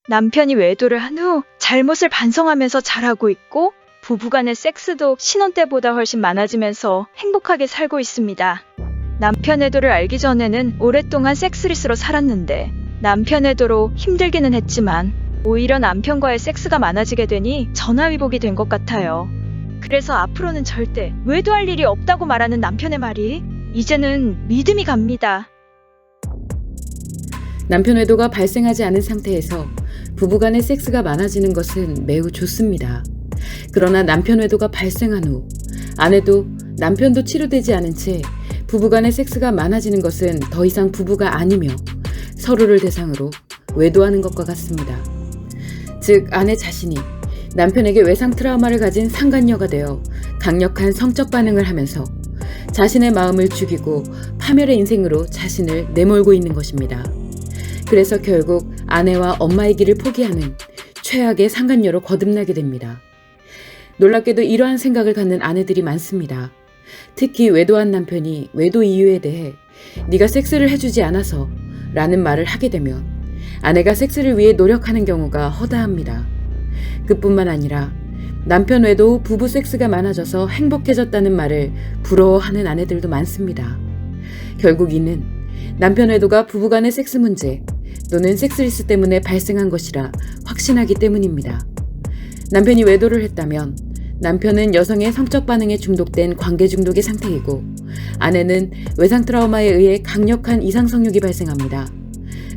남편이 외도를 한 후 잘못을 반성하면서 잘하고 있고 부부간의 섹스도 신혼 때보다 훨씬 많아지면서 행복하게 살고 있습니다. 남편 외도를 알기 전에는 오랫동안 섹스리스로 살았는데 남편 외도로 힘들기는 했지만 오히려 남편과의 섹스가 많아지게 되니 전화위복이 된 것 같아요. 그래서 앞으로는 절대 외도할 일이 없다고 말하는 남편의 말이 이제는 믿음이 갑니다. 남편 외도가 발생하지 않은 상태에서 부부간의 섹스가 많아지는 것은 매우 좋습니다. 그러나 남편 외도가 발생한 후 아내도 남편도 치료되지 않은 채 부부간의 섹스가 많아지는 것은 더 이상 부부가 아니며 서로를 대상으로 외도하는 것과 같습니다. 즉 아내 자신이 남편에게 외상 트라우마를 가진 상간녀가 되어 강력한 성적 반응을 하면서 자신의 마음을 죽이고 파멸의 인생으로 자신을 내몰고 있는 것입니다. 그래서 결국 아내와 엄마의 길을 포기하는 최악의 상간녀로 거듭나게 됩니다. 놀랍게도 이러한 생각을 갖는 아내들이 많습니다. 특히 외도한 남편이 외도 이유에 대해 네가 섹스를 해주지 않아서 라는 말을 하게 되면 아내가 섹스를 위해 노력하는 경우가 허다합니다. 그뿐만 아니라 남편 외도 후 부부 섹스가 많아져서 행복해졌다는 말을 부러워하는 아내들도 많습니다. 결국 이는 남편 외도가 부부간의 섹스 문제 또는 섹스리스 때문에 발생한 것이라 확신하기 때문입니다. 남편이 외도를 했다면 남편은 여성의 성적 반응에 중독된 관계 중독의 상태이고 아내는 외상 트라우마에 의해 강력한 이상 성욕이 발생합니다.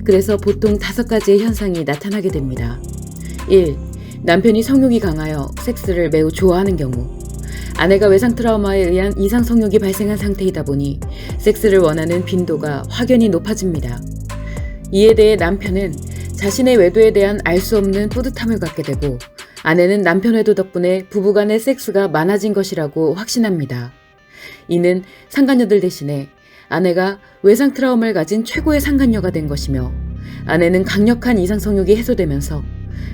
그래서 보통 5가지의 현상이 나타나게 됩니다. 1. 남편이 성욕이 강하여 섹스를 매우 좋아하는 경우 아내가 외상 트라우마에 의한 이상 성욕이 발생한 상태이다 보니 섹스를 원하는 빈도가 확연히 높아집니다. 이에 대해 남편은 자신의 외도에 대한 알 수 없는 뿌듯함을 갖게 되고 아내는 남편 외도 덕분에 부부간의 섹스가 많아진 것이라고 확신합니다. 이는 상간녀들 대신에 아내가 외상 트라우마를 가진 최고의 상간녀가 된 것이며 아내는 강력한 이상 성욕이 해소되면서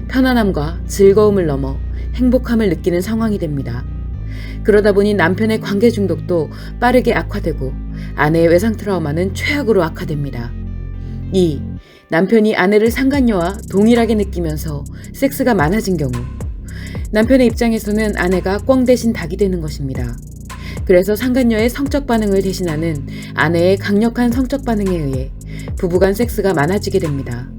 편안함과 즐거움을 넘어 행복함을 느끼는 상황이 됩니다. 그러다 보니 남편의 관계 중독도 빠르게 악화되고 아내의 외상 트라우마는 최악으로 악화됩니다. 2. 남편이 아내를 상간녀와 동일하게 느끼면서 섹스가 많아진 경우 남편의 입장에서는 아내가 꿩 대신 닭이 되는 것입니다. 그래서 상간녀의 성적 반응을 대신하는 아내의 강력한 성적 반응에 의해 부부간 섹스가 많아지게 됩니다.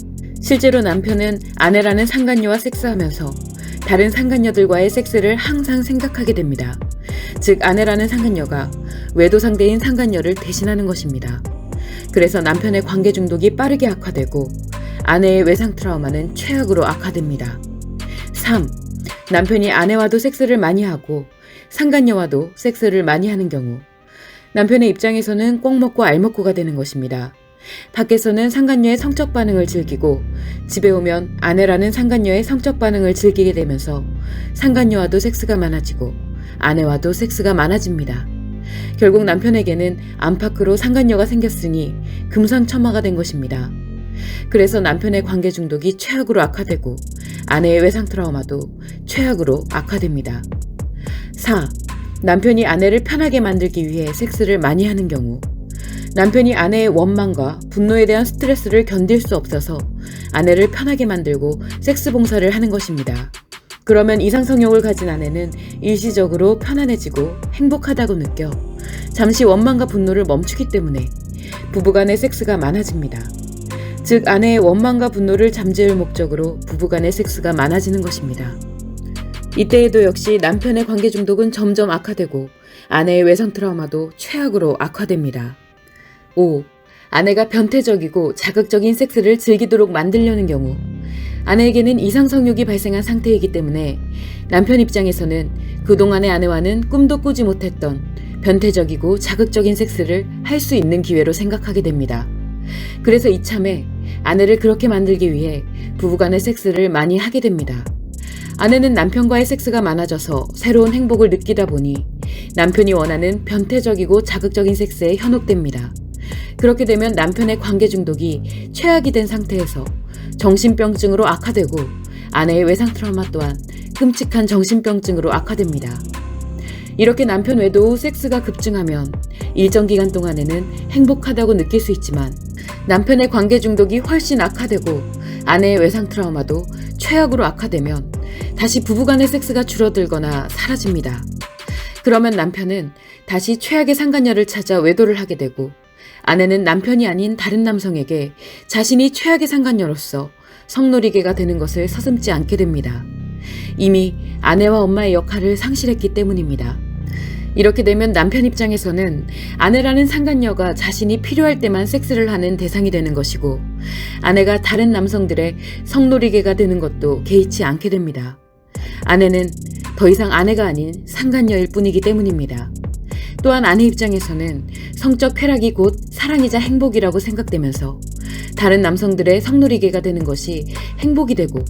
실제로 남편은 아내라는 상간녀와 섹스하면서 다른 상간녀들과의 섹스를 항상 생각하게 됩니다. 즉 아내라는 상간녀가 외도 상대인 상간녀를 대신하는 것입니다. 그래서 남편의 관계 중독이 빠르게 악화되고 아내의 외상 트라우마는 최악으로 악화됩니다. 3. 남편이 아내와도 섹스를 많이 하고 상간녀와도 섹스를 많이 하는 경우 남편의 입장에서는 꿩 먹고 알 먹고가 되는 것입니다. 밖에서는 상간녀의 성적 반응을 즐기고 집에 오면 아내라는 상간녀의 성적 반응을 즐기게 되면서 상간녀와도 섹스가 많아지고 아내와도 섹스가 많아집니다. 결국 남편에게는 안팎으로 상간녀가 생겼으니 금상첨화가 된 것입니다. 그래서 남편의 관계 중독이 최악으로 악화되고 아내의 외상 트라우마도 최악으로 악화됩니다. 4. 남편이 아내를 편하게 만들기 위해 섹스를 많이 하는 경우 남편이 아내의 원망과 분노에 대한 스트레스를 견딜 수 없어서 아내를 편하게 만들고 섹스 봉사를 하는 것입니다. 그러면 이상성욕을 가진 아내는 일시적으로 편안해지고 행복하다고 느껴 잠시 원망과 분노를 멈추기 때문에 부부간의 섹스가 많아집니다. 즉 아내의 원망과 분노를 잠재울 목적으로 부부간의 섹스가 많아지는 것입니다. 이때에도 역시 남편의 관계 중독은 점점 악화되고 아내의 외상 트라우마도 최악으로 악화됩니다. 5. 아내가 변태적이고 자극적인 섹스를 즐기도록 만들려는 경우 아내에게는 이상성욕이 발생한 상태이기 때문에 남편 입장에서는 그동안의 아내와는 꿈도 꾸지 못했던 변태적이고 자극적인 섹스를 할 수 있는 기회로 생각하게 됩니다. 그래서 이참에 아내를 그렇게 만들기 위해 부부간의 섹스를 많이 하게 됩니다. 아내는 남편과의 섹스가 많아져서 새로운 행복을 느끼다 보니 남편이 원하는 변태적이고 자극적인 섹스에 현혹됩니다. 그렇게 되면 남편의 관계 중독이 최악이 된 상태에서 정신병증으로 악화되고 아내의 외상 트라우마 또한 끔찍한 정신병증으로 악화됩니다. 이렇게 남편 외도 후 섹스가 급증하면 일정 기간 동안에는 행복하다고 느낄 수 있지만 남편의 관계 중독이 훨씬 악화되고 아내의 외상 트라우마도 최악으로 악화되면 다시 부부간의 섹스가 줄어들거나 사라집니다. 그러면 남편은 다시 최악의 상간녀를 찾아 외도를 하게 되고, 아내는 남편이 아닌 다른 남성에게 자신이 최악의 상간녀로서 성놀이개가 되는 것을 서슴지 않게 됩니다. 이미 아내와 엄마의 역할을 상실했기 때문입니다. 이렇게 되면 남편 입장에서는 아내라는 상간녀가 자신이 필요할 때만 섹스를 하는 대상이 되는 것이고, 아내가 다른 남성들의 성놀이개가 되는 것도 개의치 않게 됩니다. 아내는 더 이상 아내가 아닌 상간녀일 뿐이기 때문입니다. 또한 아내 입장에서는 성적 쾌락이 곧 사랑이자 행복이라고 생각되면서 다른 남성들의 성놀이개가 되는 것이 행복이 되고,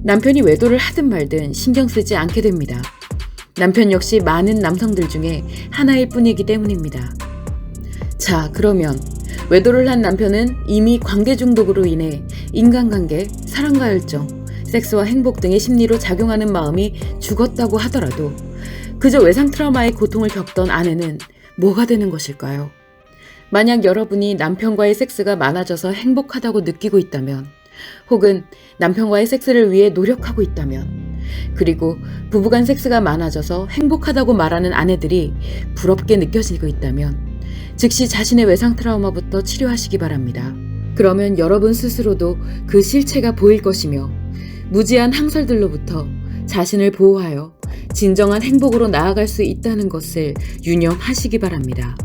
남편이 외도를 하든 말든 신경 쓰지 않게 됩니다. 남편 역시 많은 남성들 중에 하나일 뿐이기 때문입니다. 자, 그러면 외도를 한 남편은 이미 관계 중독으로 인해 인간관계, 사랑과 열정, 섹스와 행복 등의 심리로 작용하는 마음이 죽었다고 하더라도 그저 외상 트라우마의 고통을 겪던 아내는 뭐가 되는 것일까요? 만약 여러분이 남편과의 섹스가 많아져서 행복하다고 느끼고 있다면, 혹은 남편과의 섹스를 위해 노력하고 있다면, 그리고 부부간 섹스가 많아져서 행복하다고 말하는 아내들이 부럽게 느껴지고 있다면 즉시 자신의 외상 트라우마부터 치료하시기 바랍니다. 그러면 여러분 스스로도 그 실체가 보일 것이며 무지한 항설들로부터 자신을 보호하여 진정한 행복으로 나아갈 수 있다는 것을 유념하시기 바랍니다.